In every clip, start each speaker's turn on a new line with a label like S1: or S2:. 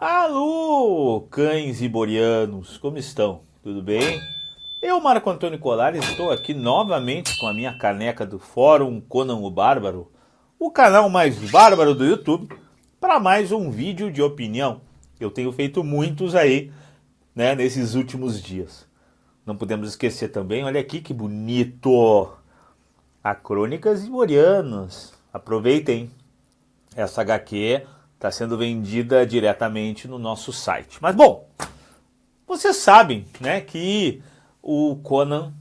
S1: Alô, cães iborianos, como estão? Tudo bem? Eu, Marco Antônio Colares, estou aqui novamente com a minha caneca do Fórum Conan o Bárbaro, o canal mais bárbaro do YouTube, para mais um vídeo de opinião. Eu tenho feito muitos aí, né, nesses últimos dias. Não podemos esquecer também, olha aqui que bonito, a Crônicas Iborianas. Aproveitem, essa HQ está sendo vendida diretamente no nosso site. Mas bom, vocês sabem, né, que o Conan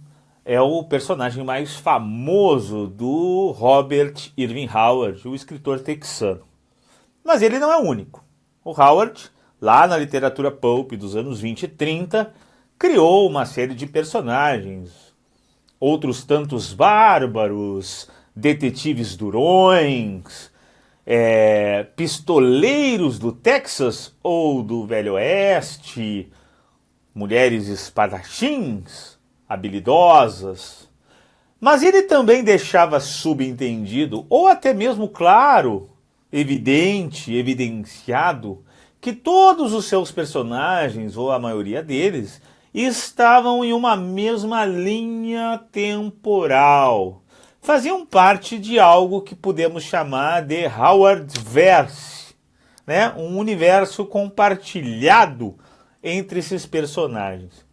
S1: é o personagem mais famoso do Robert Irving Howard, o escritor texano. Mas ele não é o único. O Howard, lá na literatura pulp dos anos 20 e 30, criou uma série de personagens, outros tantos bárbaros, detetives durões, pistoleiros do Texas ou do Velho Oeste, mulheres espadachins, habilidosas. Mas ele também deixava subentendido, ou até mesmo claro, evidente, evidenciado, que todos os seus personagens, ou a maioria deles, estavam em uma mesma linha temporal. Faziam parte de algo que podemos chamar de Howardverse, né? Um universo compartilhado entre esses personagens.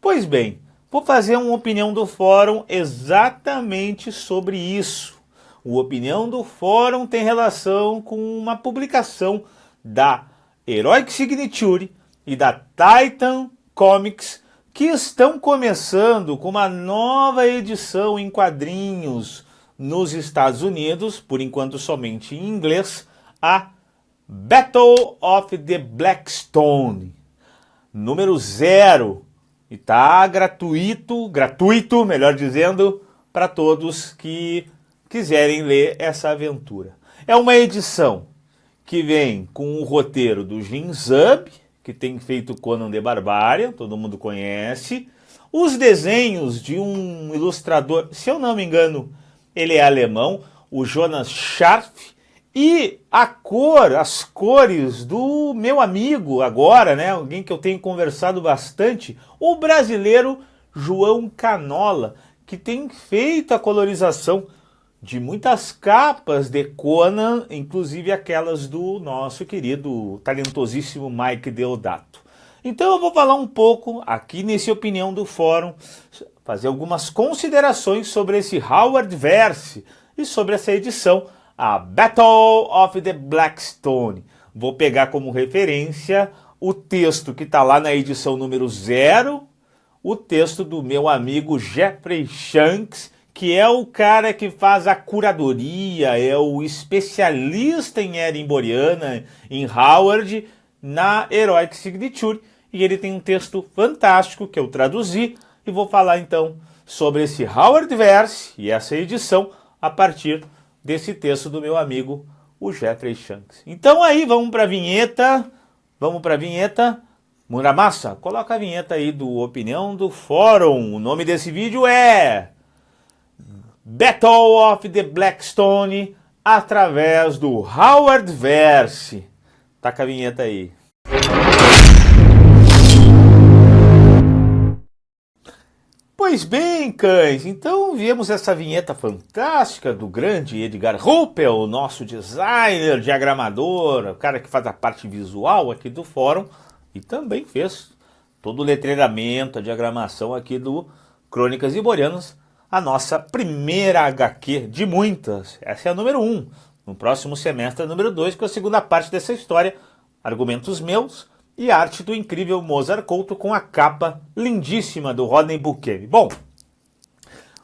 S1: Pois bem, vou fazer uma opinião do fórum exatamente sobre isso. O opinião do fórum tem relação com uma publicação da Heroic Signature e da Titan Comics, que estão começando com uma nova edição em quadrinhos nos Estados Unidos, por enquanto somente em inglês, a Battle of the Blackstone, número 0, e tá gratuito, melhor dizendo, para todos que quiserem ler essa aventura. É uma edição que vem com o roteiro do Jim Zub, que tem feito Conan the Barbarian, todo mundo conhece. Os desenhos de um ilustrador, se eu não me engano, ele é alemão, o Jonas Scharf. E as cores do meu amigo agora, né, alguém que eu tenho conversado bastante, o brasileiro João Canola, que tem feito a colorização de muitas capas de Conan, inclusive aquelas do nosso querido, talentosíssimo Mike Deodato. Então eu vou falar um pouco aqui nesse Opinião do Fórum, fazer algumas considerações sobre esse Howardverse e sobre essa edição, a Battle of the Blackstone. Vou pegar como referência o texto que está lá na edição número 0, o texto do meu amigo Jeffrey Shanks, que é o cara que faz a curadoria, é o especialista em era iboriana, em Howard, na Heroic Signature, e ele tem um texto fantástico que eu traduzi, e vou falar então sobre esse Howardverse e essa edição a partir desse texto do meu amigo, o Jeffrey Shanks. Então aí, vamos para a vinheta, Muramasa, coloca a vinheta aí do Opinião do Fórum. O nome desse vídeo é Battle of the Blackstone através do Howardverse. Taca a vinheta aí. Pois bem, cães, então viemos essa vinheta fantástica do grande Edgar Ruppel, nosso designer, diagramador, o cara que faz a parte visual aqui do fórum e também fez todo o letreiramento, a diagramação aqui do Crônicas Iborianas, a nossa primeira HQ de muitas. Essa é a número 1. No próximo semestre a número 2, com a segunda parte dessa história, argumentos meus e arte do incrível Mozart Couto com a capa lindíssima do Rodney Buscemi. Bom,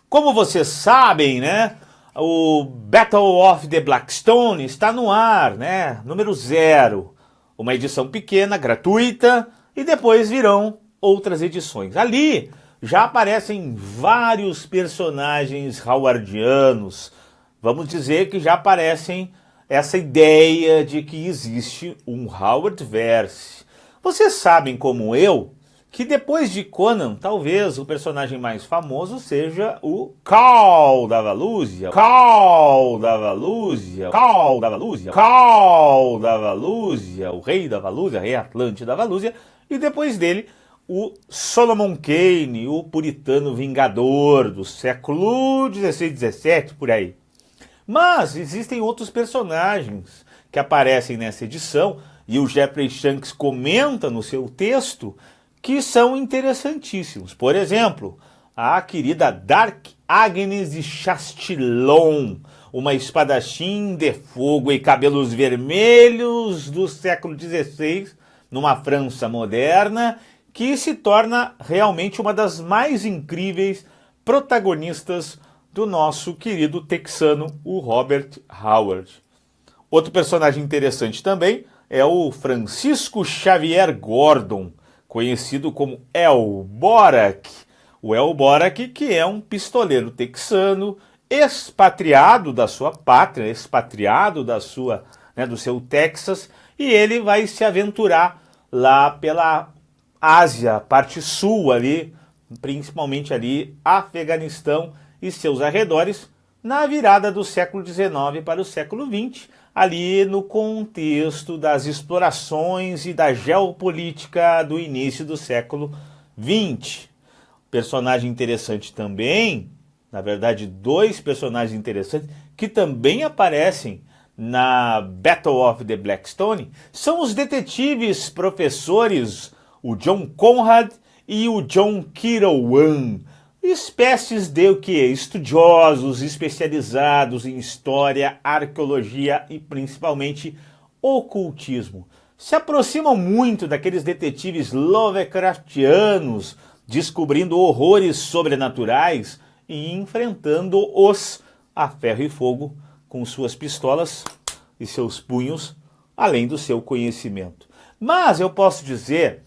S1: como vocês sabem, né, o Battle of the Blackstone está no ar, né, número 0. Uma edição pequena, gratuita, e depois virão outras edições. Ali já aparecem vários personagens howardianos. Vamos dizer que já aparecem essa ideia de que existe um Howardverse. Vocês sabem, como eu, que depois de Conan, talvez o personagem mais famoso seja o Khal da Valúzia, Khal da Valúzia, Khal da Valúzia, Khal da Valúzia, o rei da Valúzia, rei Atlante da Valúzia, e depois dele o Solomon Kane, o puritano vingador do século XVI, XVII, por aí. Mas existem outros personagens que aparecem nessa edição, e o Geoffrey Shanks comenta no seu texto, que são interessantíssimos. Por exemplo, a querida Dark Agnes de Chastillon, uma espadachim de fogo e cabelos vermelhos do século XVI, numa França moderna, que se torna realmente uma das mais incríveis protagonistas do nosso querido texano, o Robert Howard. Outro personagem interessante também é o Francisco Xavier Gordon, conhecido como Elborak. O Elborak, que é um pistoleiro texano, expatriado da sua pátria, expatriado do seu Texas, e ele vai se aventurar lá pela Ásia, parte sul ali, principalmente ali Afeganistão e seus arredores, na virada do século XIX para o século XX, ali no contexto das explorações e da geopolítica do início do século XX. Personagem interessante também, na verdade dois personagens interessantes, que também aparecem na Battle of the Blackstone, são os detetives professores, o John Conrad e o John Kirwan, espécies de o que? Estudiosos especializados em história, arqueologia e principalmente ocultismo. Se aproximam muito daqueles detetives Lovecraftianos, descobrindo horrores sobrenaturais e enfrentando-os a ferro e fogo com suas pistolas e seus punhos, além do seu conhecimento. Mas eu posso dizer,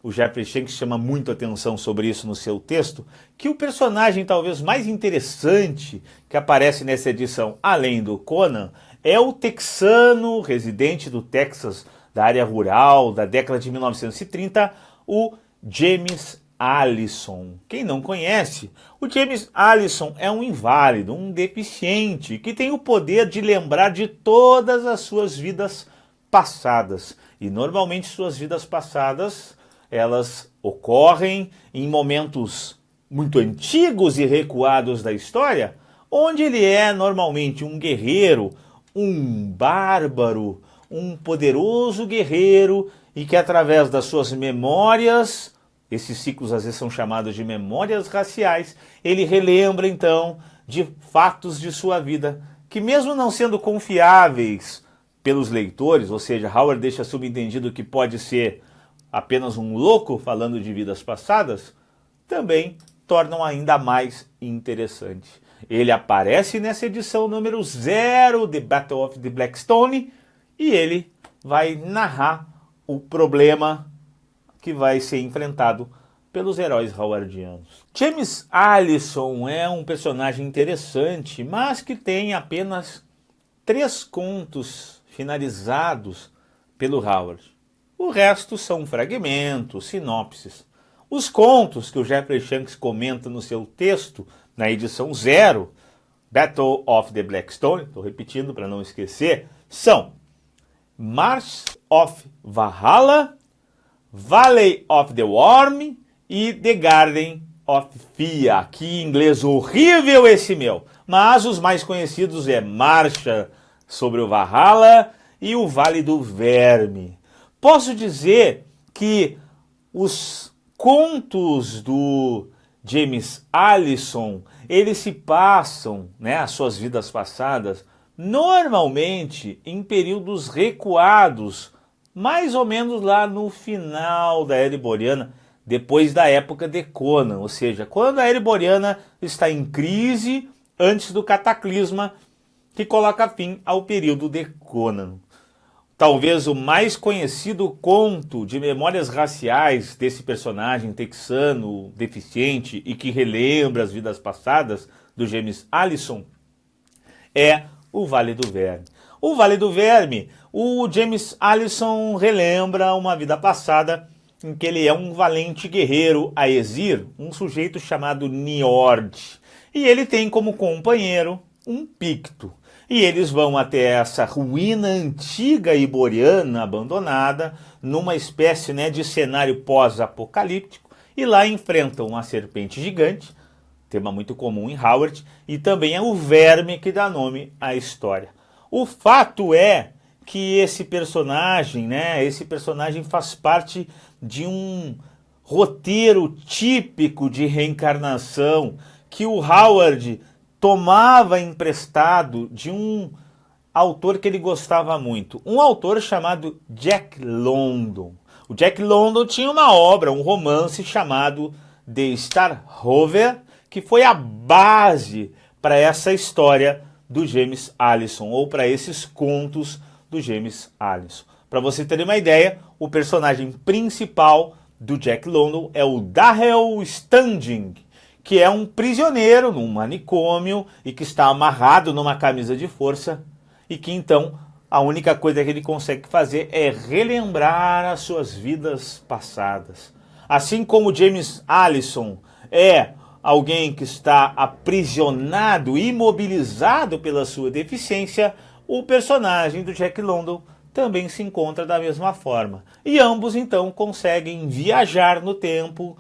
S1: o Geoffrey Shanks chama muito atenção sobre isso no seu texto, que o personagem talvez mais interessante que aparece nessa edição, além do Conan, é o texano residente do Texas, da área rural, da década de 1930, o James Allison. Quem não conhece, o James Allison é um inválido, um deficiente, que tem o poder de lembrar de todas as suas vidas passadas. E normalmente suas vidas passadas, elas ocorrem em momentos muito antigos e recuados da história, onde ele é normalmente um guerreiro, um bárbaro, um poderoso guerreiro, e que através das suas memórias, esses ciclos às vezes são chamados de memórias raciais, ele relembra então de fatos de sua vida, que mesmo não sendo confiáveis pelos leitores, ou seja, Howard deixa subentendido que pode ser apenas um louco falando de vidas passadas, também tornam ainda mais interessante. Ele aparece nessa edição número 0 de Battle of the Blackstone e ele vai narrar o problema que vai ser enfrentado pelos heróis howardianos. James Allison é um personagem interessante, mas que tem apenas 3 contos finalizados pelo Howard. O resto são fragmentos, sinopses. Os contos que o Geoffrey Shanks comenta no seu texto, na edição 0, Battle of the Blackstone, estou repetindo para não esquecer, são March of Valhalla, Valley of the Worm e The Garden of Fia. Que inglês horrível esse meu! Mas os mais conhecidos é Marcha sobre o Valhalla e o Vale do Verme. Posso dizer que os contos do James Allison, eles se passam, as suas vidas passadas, normalmente em períodos recuados, mais ou menos lá no final da Era Boreana, depois da época de Conan, ou seja, quando a Era Boreana está em crise antes do cataclisma que coloca fim ao período de Conan. Talvez o mais conhecido conto de memórias raciais desse personagem texano, deficiente e que relembra as vidas passadas do James Allison é O Vale do Verme. O Vale do Verme, o James Allison relembra uma vida passada em que ele é um valente guerreiro Aesir, um sujeito chamado Niord. E ele tem como companheiro um Picto. E eles vão até essa ruína antiga iboriana abandonada, numa espécie, né, de cenário pós-apocalíptico, e lá enfrentam uma serpente gigante, tema muito comum em Howard, e também é o verme que dá nome à história. O fato é que esse personagem faz parte de um roteiro típico de reencarnação que o Howard tomava emprestado de um autor que ele gostava muito, um autor chamado Jack London. O Jack London tinha uma obra, um romance chamado The Starrover, que foi a base para essa história do James Allison, ou para esses contos do James Allison. Para você ter uma ideia, o personagem principal do Jack London é o Darrell Standing, que é um prisioneiro num manicômio e que está amarrado numa camisa de força e que então a única coisa que ele consegue fazer é relembrar as suas vidas passadas. Assim como James Allison é alguém que está aprisionado, imobilizado pela sua deficiência, o personagem do Jack London também se encontra da mesma forma. E ambos então conseguem viajar no tempo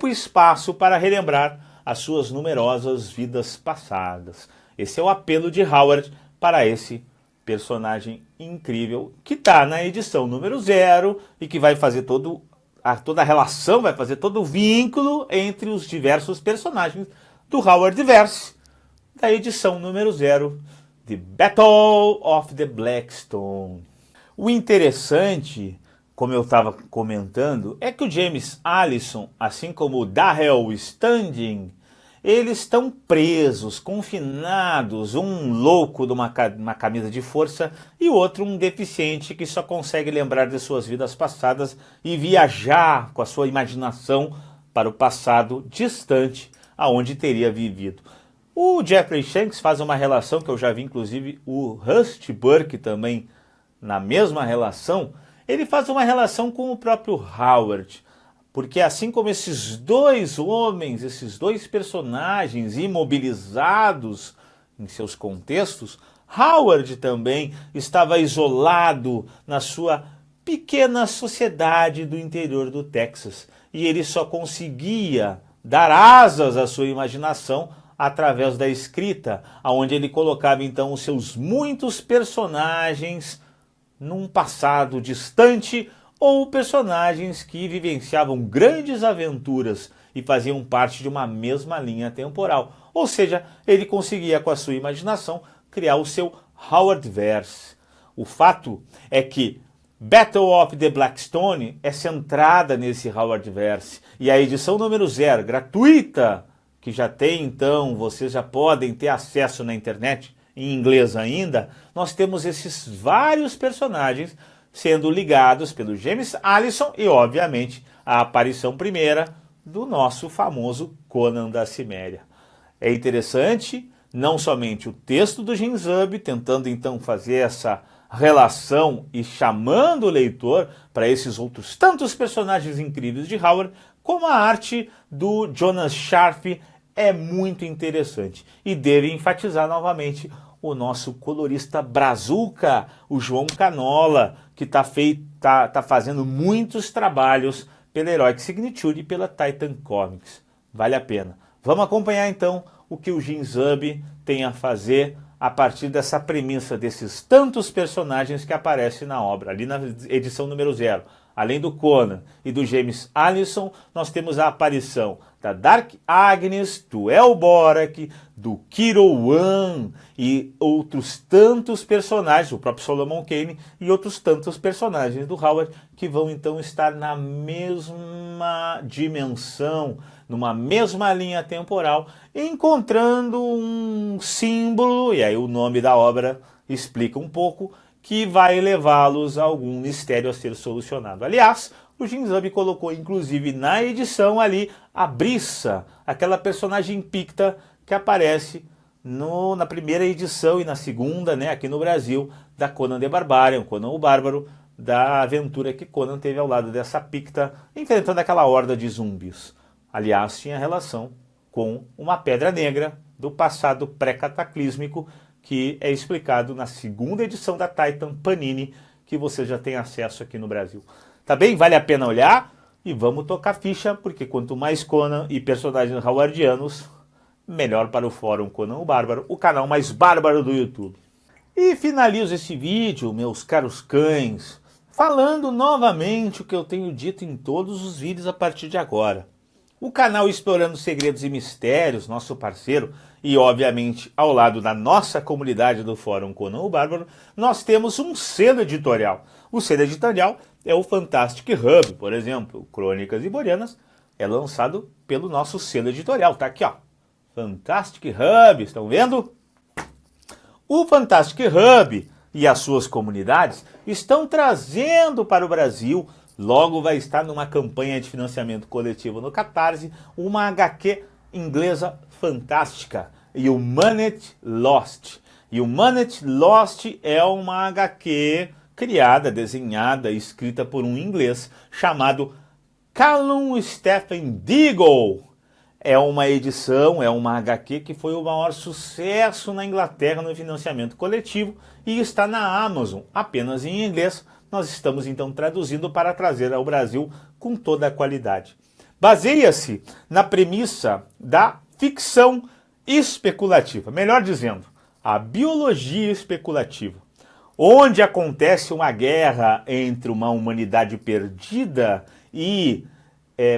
S1: e espaço para relembrar as suas numerosas vidas passadas. Esse é o apelo de Howard para esse personagem incrível que está na edição número 0 e que vai fazer toda a relação, vai fazer todo o vínculo entre os diversos personagens do Howardverse da edição número 0 de Battle of the Blackstone. O interessante, como eu estava comentando, é que o James Allison, assim como o Darrell Standing, eles estão presos, confinados, um louco de uma camisa de força e o outro um deficiente que só consegue lembrar de suas vidas passadas e viajar com a sua imaginação para o passado distante aonde teria vivido. O Jeffrey Shanks faz uma relação que eu já vi, inclusive o Rusty Burke também na mesma relação, ele faz uma relação com o próprio Howard. Porque assim como esses dois homens, esses dois personagens imobilizados em seus contextos, Howard também estava isolado na sua pequena sociedade do interior do Texas. E ele só conseguia dar asas à sua imaginação através da escrita, onde ele colocava então os seus muitos personagens num passado distante, ou personagens que vivenciavam grandes aventuras e faziam parte de uma mesma linha temporal. Ou seja, ele conseguia com a sua imaginação criar o seu Howardverse. O fato é que Battle of the Blackstone é centrada nesse Howardverse. E a edição número 0, gratuita, que já tem então, vocês já podem ter acesso na internet, em inglês ainda, nós temos esses vários personagens sendo ligados pelo James Allison e, obviamente, a aparição primeira do nosso famoso Conan da Ciméria. É interessante, não somente o texto do Jim Zub, tentando então fazer essa relação e chamando o leitor para esses outros tantos personagens incríveis de Howard, como a arte do Jonas Scharf é muito interessante. E devo enfatizar novamente o nosso colorista brazuca, o João Canola, que tá fazendo muitos trabalhos pela Heroic Signature e pela Titan Comics. Vale a pena. Vamos acompanhar então o que o Jim Zub tem a fazer a partir dessa premissa, desses tantos personagens que aparecem na obra, ali na edição número 0. Além do Conan e do James Allison, nós temos a aparição da Dark Agnes, do Elborak, do Kiro Wan e outros tantos personagens, o próprio Solomon Kane e outros tantos personagens do Howard que vão então estar na mesma dimensão, numa mesma linha temporal, encontrando um símbolo, e aí o nome da obra explica um pouco, que vai levá-los a algum mistério a ser solucionado. Aliás, o Jim Zub colocou inclusive na edição ali a Brissa, aquela personagem picta que aparece na primeira edição e na segunda, né, aqui no Brasil, da Conan the Barbarian, Conan o Bárbaro, da aventura que Conan teve ao lado dessa Picta, enfrentando aquela horda de zumbis. Aliás, tinha relação com uma pedra negra do passado pré-cataclísmico, que é explicado na segunda edição da Titan Panini, que você já tem acesso aqui no Brasil. Tá bem? Vale a pena olhar e vamos tocar ficha, porque quanto mais Conan e personagens howardianos, melhor para o Fórum Conan o Bárbaro, o canal mais bárbaro do YouTube. E finalizo esse vídeo, meus caros cães, falando novamente o que eu tenho dito em todos os vídeos a partir de agora. O canal Explorando Segredos e Mistérios, nosso parceiro, e obviamente ao lado da nossa comunidade do Fórum Conan o Bárbaro, nós temos um selo editorial. O selo editorial é o Fantastic Hub, por exemplo, Crônicas Iborianas, é lançado pelo nosso selo editorial, tá aqui ó, Fantastic Hub, estão vendo? O Fantastic Hub e as suas comunidades estão trazendo para o Brasil, logo vai estar numa campanha de financiamento coletivo no Catarse, uma HQ inglesa fantástica, Humanity Lost. Humanity Lost é uma HQ criada, desenhada e escrita por um inglês chamado Callum Stephen Deagle. É uma edição, é uma HQ que foi o maior sucesso na Inglaterra no financiamento coletivo e está na Amazon, apenas em inglês. Nós estamos então traduzindo para trazer ao Brasil com toda a qualidade. Baseia-se na premissa da ficção especulativa, melhor dizendo, a biologia especulativa, onde acontece uma guerra entre uma humanidade perdida e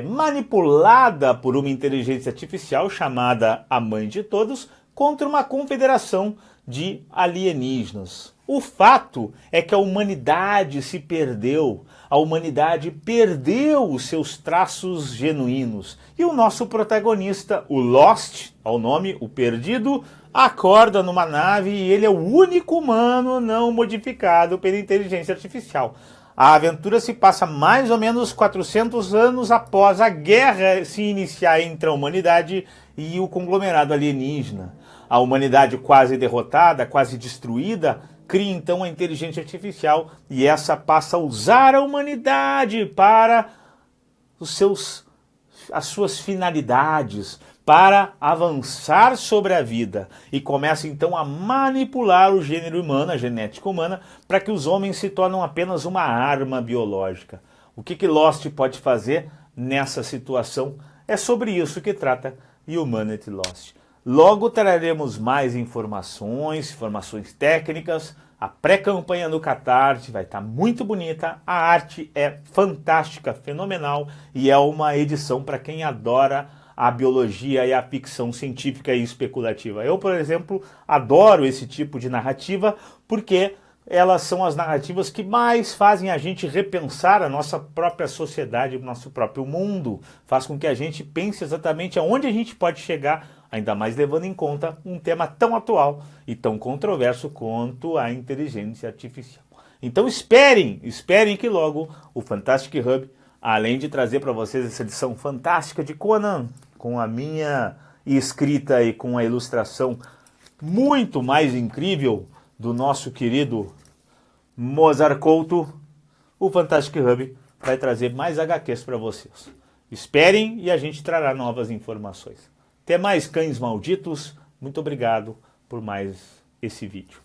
S1: manipulada por uma inteligência artificial chamada a Mãe de Todos contra uma confederação de alienígenas. O fato é que a humanidade se perdeu, a humanidade perdeu os seus traços genuínos. E o nosso protagonista, o Lost, ao nome, o perdido, acorda numa nave e ele é o único humano não modificado pela inteligência artificial. A aventura se passa mais ou menos 400 anos após a guerra se iniciar entre a humanidade e o conglomerado alienígena. A humanidade quase derrotada, quase destruída, cria então a inteligência artificial e essa passa a usar a humanidade para as suas finalidades, para avançar sobre a vida e começa então a manipular o gênero humano, a genética humana, para que os homens se tornem apenas uma arma biológica. O que Lost pode fazer nessa situação? É sobre isso que trata Humanity Lost. Logo traremos mais informações técnicas, a pré-campanha no Catarse vai estar muito bonita, a arte é fantástica, fenomenal e é uma edição para quem adora a biologia e a ficção científica e especulativa. Eu, por exemplo, adoro esse tipo de narrativa porque elas são as narrativas que mais fazem a gente repensar a nossa própria sociedade, o nosso próprio mundo. Faz com que a gente pense exatamente aonde a gente pode chegar, ainda mais levando em conta um tema tão atual e tão controverso quanto a inteligência artificial. Então esperem que logo o Fantastic Hub, além de trazer para vocês essa edição fantástica de Conan, com a minha escrita e com a ilustração muito mais incrível do nosso querido Mozart Couto, o Fantastic Hub vai trazer mais HQs para vocês. Esperem e a gente trará novas informações. Até mais, cães malditos. Muito obrigado por mais esse vídeo.